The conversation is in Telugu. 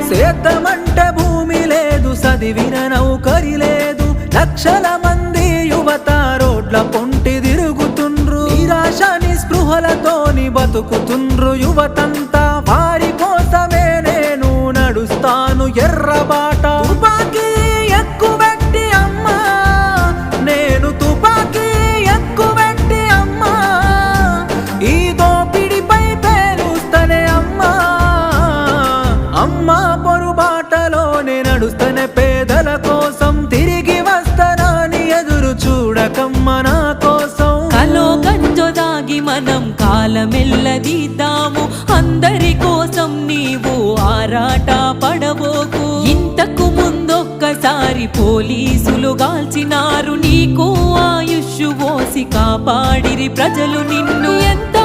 సేద్యమంటే భూమి లేదు, చదివిన నౌకరి లేదు, లక్షల మంది యువత రోడ్ల పొంటి తిరుగుతుండ్రు, నిరాశ నిస్పృహలతోని బతుకుతుండ్రు యువతంతా. వారి కోసమే నేను నడుస్తాను ఎర్రబాట. తుపాకీ ఎక్కుబెట్టి అమ్మా, నేను తుపాకీ ఎక్కుబెట్టి అమ్మా, ఈ దోపిడిపై పేలుస్తనే అమ్మా. అమ్మా పొరుబాటలోనే నడుస్తనే పేదల కోసం, తిరిగి వస్తానని ఎదురు చూడకమ్మ నా కోసం. కలో గంజో దాగి మనం కాలమెల్లదీద్దాము, అందరి కోసం నీవు ఆరాట పడబోకు. ఇంతకు ముందొక్కసారి పోలీసులు గాల్చినారు, నీకు ఆయుష్ పోసి కాపాడిరి ప్రజలు నిన్ను. ఎంత